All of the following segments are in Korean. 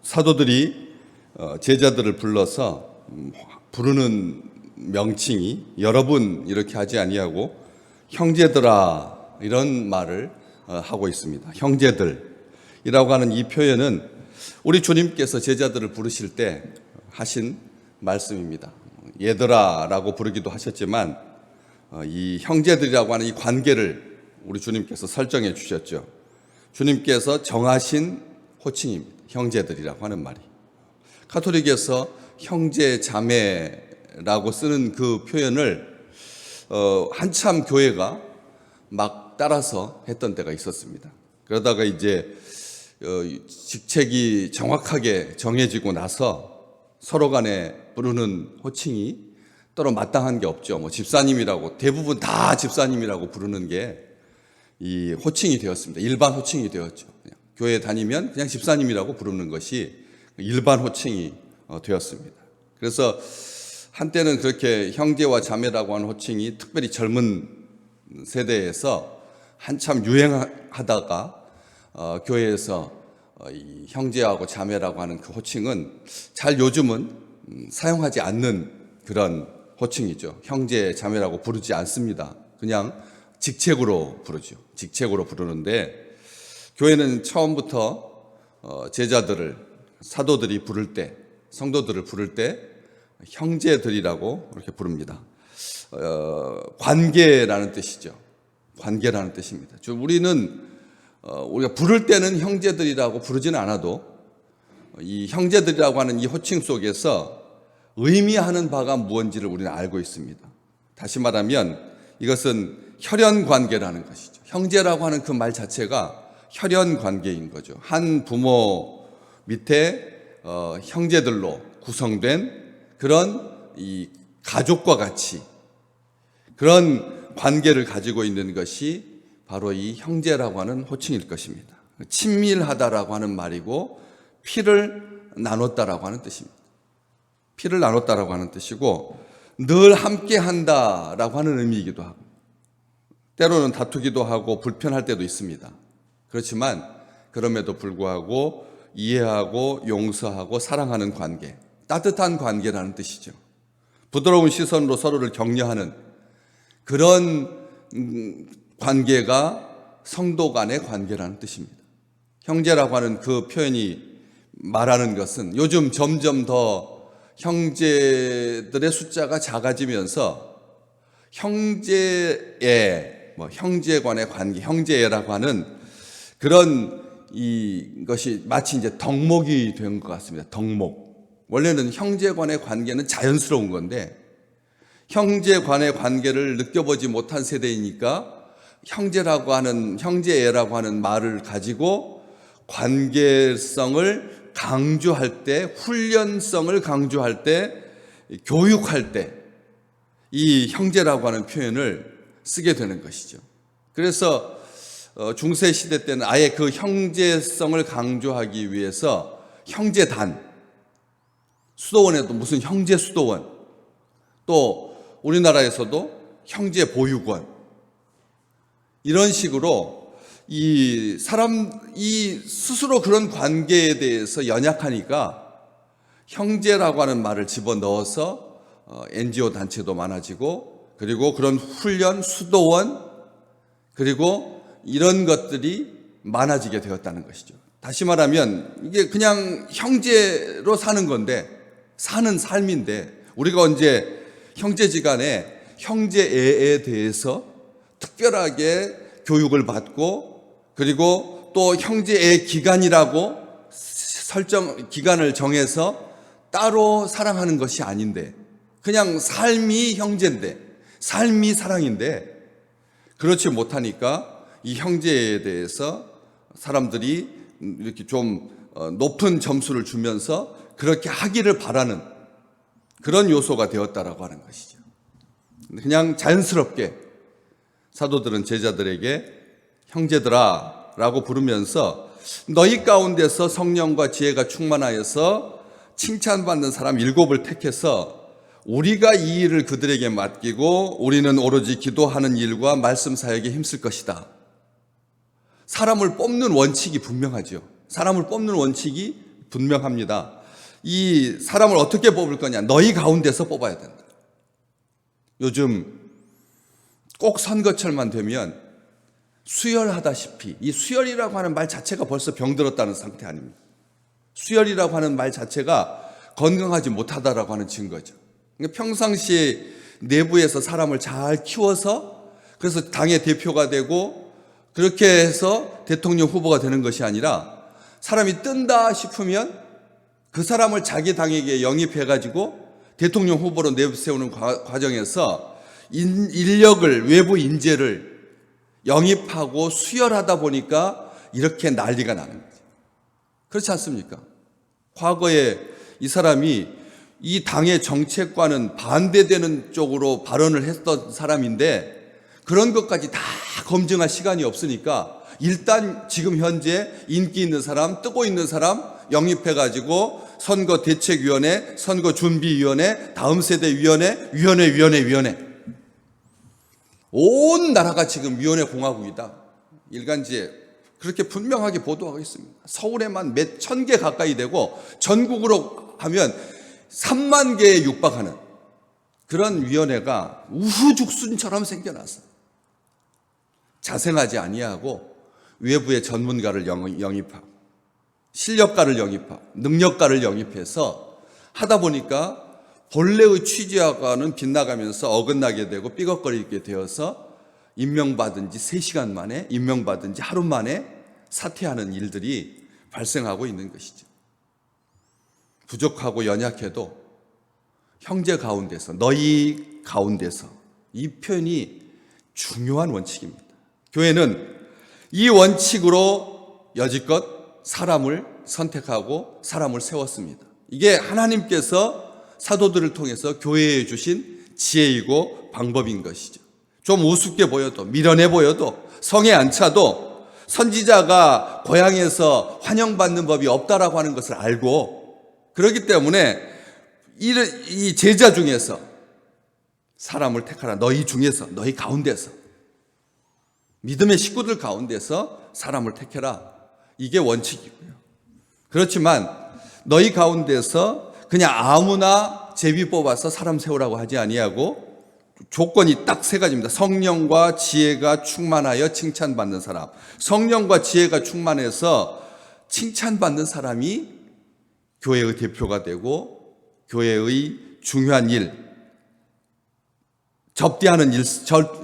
사도들이 제자들을 불러서 부르는 명칭이 여러분 이렇게 하지 아니하고 형제들아 이런 말을 하고 있습니다. 형제들이라고 하는 이 표현은 우리 주님께서 제자들을 부르실 때 하신 말씀입니다. 얘들아라고 부르기도 하셨지만 이 형제들이라고 하는 이 관계를 우리 주님께서 설정해 주셨죠. 주님께서 정하신 호칭입니다. 형제들이라고 하는 말이. 가톨릭에서 형제 자매라고 쓰는 그 표현을 한참 교회가 막 따라서 했던 때가 있었습니다. 그러다가 이제 직책이 정확하게 정해지고 나서 서로 간에 부르는 호칭이 따로 마땅한 게 없죠. 뭐 집사님이라고, 대부분 다 집사님이라고 부르는 게 이 호칭이 되었습니다. 일반 호칭이 되었죠. 그냥 교회 다니면 그냥 집사님이라고 부르는 것이 일반 호칭이 되었습니다. 그래서 한때는 그렇게 형제와 자매라고 하는 호칭이 특별히 젊은 세대에서 한참 유행하다가 교회에서 이 형제하고 자매라고 하는 그 호칭은 잘 요즘은 사용하지 않는 그런 호칭이죠. 형제, 자매라고 부르지 않습니다. 그냥 직책으로 부르죠. 직책으로 부르는데 교회는 처음부터 제자들을, 사도들이 부를 때, 성도들을 부를 때 형제들이라고 이렇게 부릅니다. 관계라는 뜻이죠. 관계라는 뜻입니다. 우리는 우리가 부를 때는 형제들이라고 부르지는 않아도 이 형제들이라고 하는 이 호칭 속에서 의미하는 바가 무엇인지를 우리는 알고 있습니다. 다시 말하면 이것은 혈연 관계라는 것이죠. 형제라고 하는 그 말 자체가 혈연 관계인 거죠. 한 부모 밑에 형제들로 구성된 그런 이 가족과 같이 그런 관계를 가지고 있는 것이 바로 이 형제라고 하는 호칭일 것입니다. 친밀하다라고 하는 말이고 피를 나눴다라고 하는 뜻입니다. 피를 나눴다라고 하는 뜻이고 늘 함께 한다라고 하는 의미이기도 하고 때로는 다투기도 하고 불편할 때도 있습니다. 그렇지만 그럼에도 불구하고 이해하고 용서하고 사랑하는 관계, 따뜻한 관계라는 뜻이죠. 부드러운 시선으로 서로를 격려하는 그런 관계가 성도 간의 관계라는 뜻입니다. 형제라고 하는 그 표현이 말하는 것은 요즘 점점 더 형제들의 숫자가 작아지면서 형제의 형제 간의 관계, 형제라고 하는 그런 이것이 마치 이제 덕목이 된 것 같습니다. 덕목. 원래는 형제 간의 관계는 자연스러운 건데 형제 간의 관계를 느껴보지 못한 세대이니까 형제라고 하는, 형제애라고 하는 말을 가지고 관계성을 강조할 때, 훈련성을 강조할 때, 교육할 때 이 형제라고 하는 표현을 쓰게 되는 것이죠. 그래서 중세 시대 때는 아예 그 형제성을 강조하기 위해서 형제단, 수도원에도 무슨 형제 수도원, 또 우리나라에서도 형제 보육원, 이런 식으로 이 스스로 그런 관계에 대해서 연약하니까 형제라고 하는 말을 집어넣어서 NGO 단체도 많아지고 그리고 그런 훈련, 수도원, 그리고 이런 것들이 많아지게 되었다는 것이죠. 다시 말하면 이게 그냥 형제로 사는 건데, 사는 삶인데, 우리가 언제 형제지간에 형제애에 대해서 특별하게 교육을 받고 그리고 또 형제애 기간이라고 기간을 정해서 따로 사랑하는 것이 아닌데 그냥 삶이 형제인데 삶이 사랑인데 그렇지 못하니까 이 형제에 대해서 사람들이 이렇게 좀 높은 점수를 주면서 그렇게 하기를 바라는 그런 요소가 되었다라고 하는 것이죠. 그냥 자연스럽게 사도들은 제자들에게 형제들아 라고 부르면서 너희 가운데서 성령과 지혜가 충만하여서 칭찬받는 사람 7을 택해서 우리가 이 일을 그들에게 맡기고 우리는 오로지 기도하는 일과 말씀 사역에 힘쓸 것이다. 사람을 뽑는 원칙이 분명하죠. 사람을 뽑는 원칙이 분명합니다. 이 사람을 어떻게 뽑을 거냐? 너희 가운데서 뽑아야 된다. 요즘 꼭 선거철만 되면 수혈하다시피, 이 수혈이라고 하는 말 자체가 벌써 병들었다는 상태 아닙니까? 수혈이라고 하는 말 자체가 건강하지 못하다라고 하는 증거죠. 그러니까 평상시에 내부에서 사람을 잘 키워서 그래서 당의 대표가 되고 그렇게 해서 대통령 후보가 되는 것이 아니라 사람이 뜬다 싶으면 그 사람을 자기 당에게 영입해가지고 대통령 후보로 내세우는 과정에서 인력을, 외부 인재를 영입하고 수혈하다 보니까 이렇게 난리가 나는 거죠. 그렇지 않습니까? 과거에 이 사람이 이 당의 정책과는 반대되는 쪽으로 발언을 했던 사람인데 그런 것까지 다 검증할 시간이 없으니까 일단 지금 현재 인기 있는 사람, 뜨고 있는 사람 영입해가지고 선거대책위원회, 선거준비위원회, 다음세대위원회, 위원회. 온 나라가 지금 위원회 공화국이다. 일간지에 그렇게 분명하게 보도하고 있습니다. 서울에만 몇 천 개 가까이 되고 전국으로 하면 3만 개에 육박하는 그런 위원회가 우후죽순처럼 생겨났어. 자생하지 아니하고 외부의 전문가를 영입하고 실력가를 영입하고 능력가를 영입해서 하다 보니까 본래의 취지와는 빗나가면서 어긋나게 되고 삐걱거리게 되어서 임명받은 지 3시간 만에, 임명받은 지 하루 만에 사퇴하는 일들이 발생하고 있는 것이죠. 부족하고 연약해도 형제 가운데서, 너희 가운데서, 이 표현이 중요한 원칙입니다. 교회는 이 원칙으로 여지껏 사람을 선택하고 사람을 세웠습니다. 이게 하나님께서 사도들을 통해서 교회에 주신 지혜이고 방법인 것이죠. 좀 우습게 보여도, 미련해 보여도, 성에 안 차도 선지자가 고향에서 환영받는 법이 없다라고 하는 것을 알고, 그렇기 때문에 이 제자 중에서 사람을 택하라. 너희 중에서, 너희 가운데서, 믿음의 식구들 가운데서 사람을 택해라. 이게 원칙이고요. 그렇지만 너희 가운데서 그냥 아무나 제비 뽑아서 사람 세우라고 하지 아니하고 조건이 딱 3가지입니다. 성령과 지혜가 충만하여 칭찬받는 사람. 성령과 지혜가 충만해서 칭찬받는 사람이 교회의 대표가 되고 교회의 중요한 일, 접대하는 일,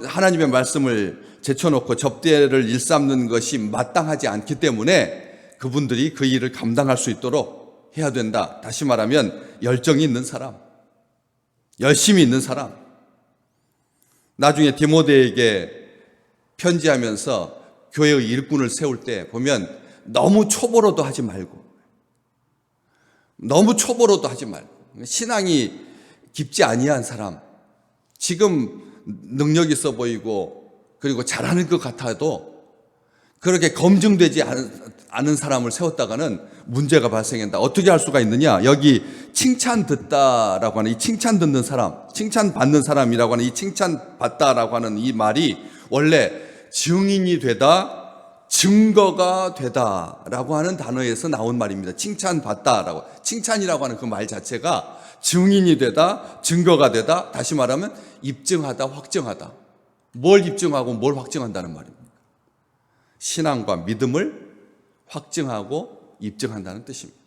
하나님의 말씀을 제쳐놓고 접대를 일삼는 것이 마땅하지 않기 때문에 그분들이 그 일을 감당할 수 있도록 해야 된다. 다시 말하면 열정이 있는 사람, 열심히 있는 사람. 나중에 디모데에게 편지하면서 교회의 일꾼을 세울 때 보면 너무 초보로도 하지 말고 신앙이 깊지 아니한 사람, 지금 능력 있어 보이고 그리고 잘하는 것 같아도 그렇게 검증되지 않은 사람을 세웠다가는 문제가 발생한다. 어떻게 할 수가 있느냐? 여기 칭찬 듣다라고 하는 이 칭찬 듣는 사람, 칭찬 받는 사람이라고 하는 이 칭찬 받다라고 하는 이 말이 원래 증인이 되다, 증거가 되다라고 하는 단어에서 나온 말입니다. 칭찬 받다라고, 칭찬이라고 하는 그 말 자체가 증인이 되다, 증거가 되다, 다시 말하면 입증하다, 확증하다. 뭘 입증하고 뭘 확증한다는 말입니다. 신앙과 믿음을 확증하고 입증한다는 뜻입니다.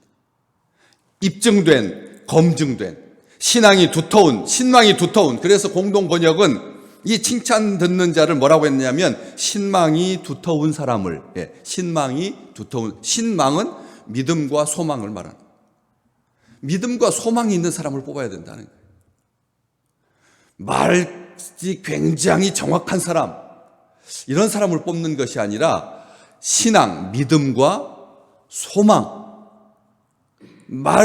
입증된, 검증된, 신앙이 두터운, 신망이 두터운. 그래서 공동 번역은 이 칭찬 듣는 자를 뭐라고 했냐면 신망이 두터운 사람을, 신망이 두터운, 신망은 믿음과 소망을 말하는, 믿음과 소망이 있는 사람을 뽑아야 된다는 거예요. 말이 굉장히 정확한 사람, 이런 사람을 뽑는 것이 아니라 신앙, 믿음과 소망, 말이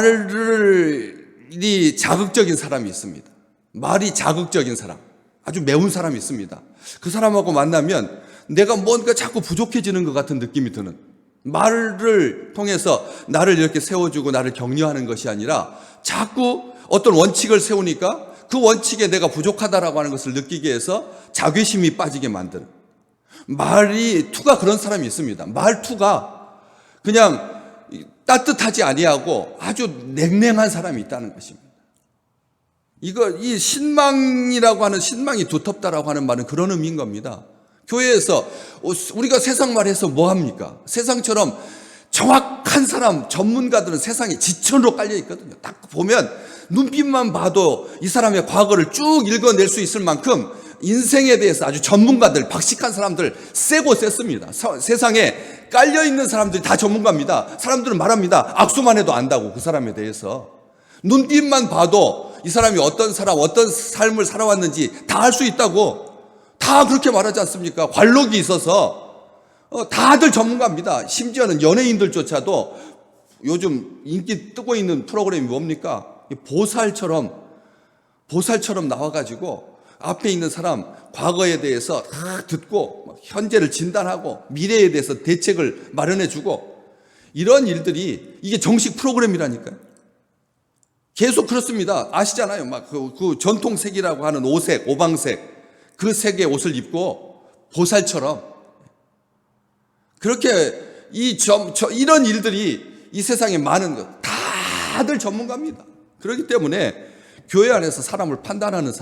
자극적인 사람이 있습니다. 말이 자극적인 사람, 아주 매운 사람이 있습니다. 그 사람하고 만나면 내가 뭔가 자꾸 부족해지는 것 같은 느낌이 드는, 말을 통해서 나를 이렇게 세워주고 나를 격려하는 것이 아니라 자꾸 어떤 원칙을 세우니까 그 원칙에 내가 부족하다라고 하는 것을 느끼게 해서 자괴심이 빠지게 만드는, 말이 투가 그런 사람이 있습니다. 말투가 그냥 따뜻하지 아니하고 아주 냉랭한 사람이 있다는 것입니다. 이 신망이라고 하는, 신망이 두텁다라고 하는 말은 그런 의미인 겁니다. 교회에서 우리가 세상 말해서 뭐 합니까? 세상처럼 정확한 사람, 전문가들은 세상에 지천으로 깔려 있거든요. 딱 보면 눈빛만 봐도 이 사람의 과거를 쭉 읽어낼 수 있을 만큼 인생에 대해서 아주 전문가들, 박식한 사람들 세고 셌습니다. 세상에 깔려있는 사람들이 다 전문가입니다. 사람들은 말합니다. 악수만 해도 안다고, 그 사람에 대해서. 눈빛만 봐도 이 사람이 어떤 사람, 어떤 삶을 살아왔는지 다 알 수 있다고. 다 그렇게 말하지 않습니까? 관록이 있어서 다들 전문가입니다. 심지어는 연예인들조차도 요즘 인기 뜨고 있는 프로그램이 뭡니까? 보살처럼 나와가지고 앞에 있는 사람 과거에 대해서 다 듣고 현재를 진단하고 미래에 대해서 대책을 마련해주고, 이런 일들이 이게 정식 프로그램이라니까요. 계속 그렇습니다. 아시잖아요. 막 그 전통색이라고 하는 오색, 오방색, 그 색의 옷을 입고 보살처럼 그렇게 이런 일들이 이 세상에 많은 것, 다들 전문가입니다. 그렇기 때문에 교회 안에서 사람을 판단하는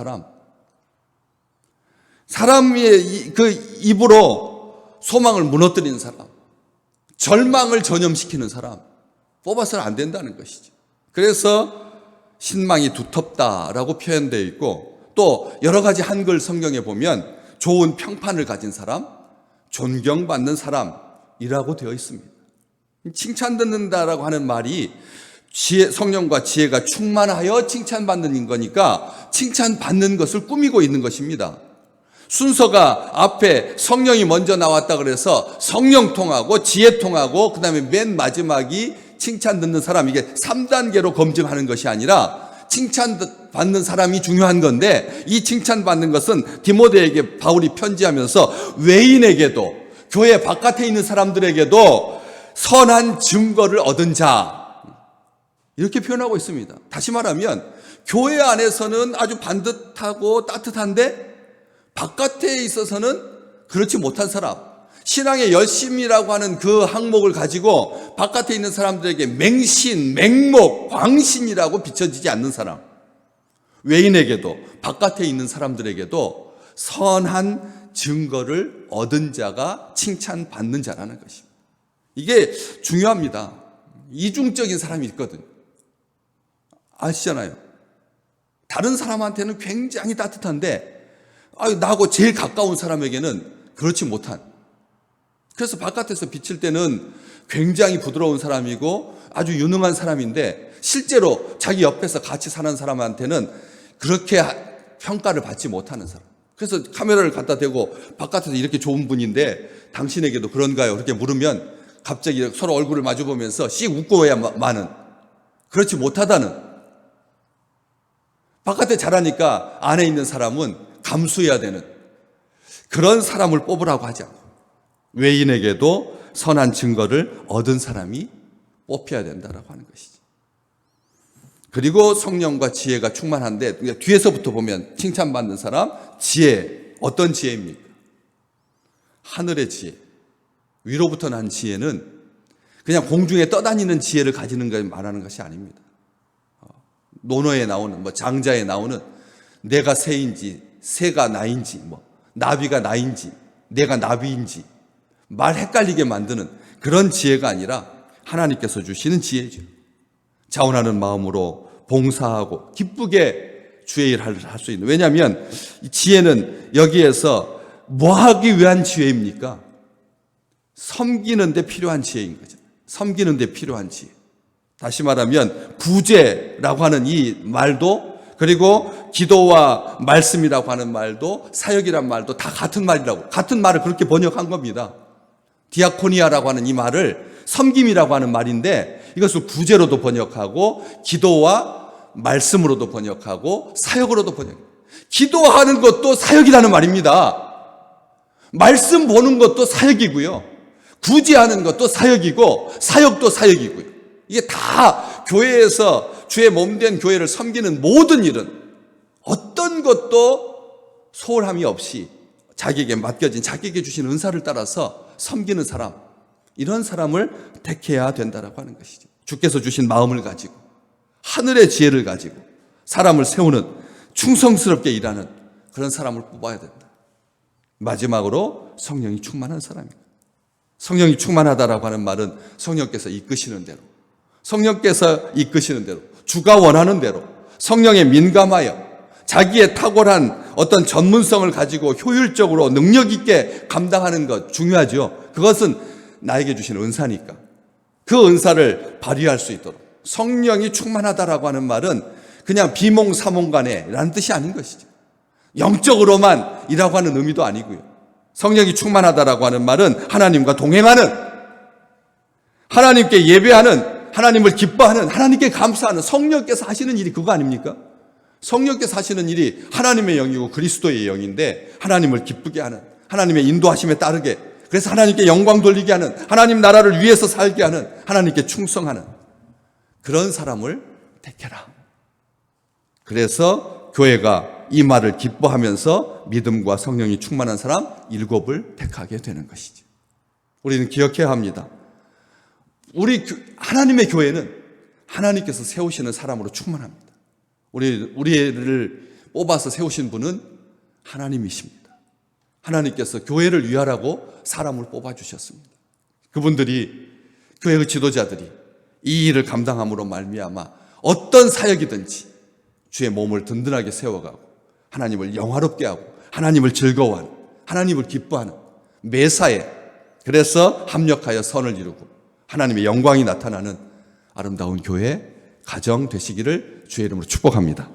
사람의 그 입으로 소망을 무너뜨리는 사람, 절망을 전염시키는 사람 뽑아서는 안 된다는 것이죠. 그래서 신망이 두텁다라고 표현되어 있고, 또 여러 가지 한글 성경에 보면 좋은 평판을 가진 사람, 존경받는 사람이라고 되어 있습니다. 칭찬 듣는다라고 하는 말이 성령과 지혜가 충만하여 칭찬받는 거니까 칭찬받는 것을 꾸미고 있는 것입니다. 순서가 앞에 성령이 먼저 나왔다 그래서 성령 통하고 지혜 통하고 그다음에 맨 마지막이 칭찬 듣는 사람, 이게 3단계로 검증하는 것이 아니라 칭찬받는 사람이 중요한 건데, 이 칭찬받는 것은 디모데에게 바울이 편지하면서 외인에게도, 교회 바깥에 있는 사람들에게도 선한 증거를 얻은 자, 이렇게 표현하고 있습니다. 다시 말하면 교회 안에서는 아주 반듯하고 따뜻한데 바깥에 있어서는 그렇지 못한 사람, 신앙의 열심이라고 하는 그 항목을 가지고 바깥에 있는 사람들에게 맹신, 맹목, 광신이라고 비춰지지 않는 사람, 외인에게도 바깥에 있는 사람들에게도 선한 증거를 얻은 자가 칭찬받는 자라는 것입니다. 이게 중요합니다. 이중적인 사람이 있거든요. 아시잖아요. 다른 사람한테는 굉장히 따뜻한데 나하고 제일 가까운 사람에게는 그렇지 못한, 그래서 바깥에서 비칠 때는 굉장히 부드러운 사람이고 아주 유능한 사람인데 실제로 자기 옆에서 같이 사는 사람한테는 그렇게 평가를 받지 못하는 사람. 그래서 카메라를 갖다 대고 바깥에서 이렇게 좋은 분인데 당신에게도 그런가요? 그렇게 물으면 갑자기 서로 얼굴을 마주보면서 씩 웃고야만은, 그렇지 못하다는, 바깥에 잘하니까 안에 있는 사람은 감수해야 되는 그런 사람을 뽑으라고 하지 않고, 외인에게도 선한 증거를 얻은 사람이 뽑혀야 된다라고 하는 것이지. 그리고 성령과 지혜가 충만한데, 뒤에서부터 보면 칭찬받는 사람, 지혜, 어떤 지혜입니까? 하늘의 지혜. 위로부터 난 지혜는 그냥 공중에 떠다니는 지혜를 가지는 걸 말하는 것이 아닙니다. 논어에 나오는, 장자에 나오는 내가 새인지 새가 나인지, 나비가 나인지 내가 나비인지 말 헷갈리게 만드는 그런 지혜가 아니라 하나님께서 주시는 지혜죠. 자원하는 마음으로 봉사하고 기쁘게 주의 일을 할 수 있는, 왜냐하면 이 지혜는 여기에서 뭐 하기 위한 지혜입니까? 섬기는 데 필요한 지혜인 거죠. 섬기는 데 필요한 지혜. 다시 말하면 구제라고 하는 이 말도, 그리고 기도와 말씀이라고 하는 말도, 사역이란 말도 다 같은 말이라고, 같은 말을 그렇게 번역한 겁니다. 디아코니아라고 하는 이 말을 섬김이라고 하는 말인데 이것을 구제로도 번역하고 기도와 말씀으로도 번역하고 사역으로도 번역해요. 기도하는 것도 사역이라는 말입니다. 말씀 보는 것도 사역이고요, 구제하는 것도 사역이고 사역도 사역이고요. 이게 다 교회에서 주의 몸된 교회를 섬기는 모든 일은 어떤 것도 소홀함이 없이 자기에게 맡겨진, 자기에게 주신 은사를 따라서 섬기는 사람, 이런 사람을 택해야 된다라고 하는 것이죠. 주께서 주신 마음을 가지고 하늘의 지혜를 가지고 사람을 세우는 충성스럽게 일하는 그런 사람을 뽑아야 된다. 마지막으로 성령이 충만한 사람입니다. 성령이 충만하다라고 하는 말은 성령께서 이끄시는 대로, 성령께서 이끄시는 대로, 주가 원하는 대로 성령에 민감하여 자기의 탁월한 어떤 전문성을 가지고 효율적으로 능력 있게 감당하는 것 중요하죠. 그것은 나에게 주신 은사니까 그 은사를 발휘할 수 있도록 성령이 충만하다라고 하는 말은 그냥 비몽사몽간에라는 뜻이 아닌 것이죠. 영적으로만 일하고 하는 의미도 아니고요. 성령이 충만하다라고 하는 말은 하나님과 동행하는, 하나님께 예배하는, 하나님을 기뻐하는, 하나님께 감사하는, 성령께서 하시는 일이 그거 아닙니까? 성령께서 하시는 일이 하나님의 영이고 그리스도의 영인데 하나님을 기쁘게 하는, 하나님의 인도하심에 따르게, 그래서 하나님께 영광 돌리게 하는, 하나님 나라를 위해서 살게 하는, 하나님께 충성하는 그런 사람을 택해라. 그래서 교회가 이 말을 기뻐하면서 믿음과 성령이 충만한 사람 7을 택하게 되는 것이죠. 우리는 기억해야 합니다. 하나님의 교회는 하나님께서 세우시는 사람으로 충만합니다. 우리를 뽑아서 세우신 분은 하나님이십니다. 하나님께서 교회를 위하라고 사람을 뽑아주셨습니다. 그분들이, 교회의 지도자들이 이 일을 감당함으로 말미암아 어떤 사역이든지 주의 몸을 든든하게 세워가고 하나님을 영화롭게 하고 하나님을 즐거워하는, 하나님을 기뻐하는 매사에, 그래서 합력하여 선을 이루고 하나님의 영광이 나타나는 아름다운 교회, 가정 되시기를 주의 이름으로 축복합니다.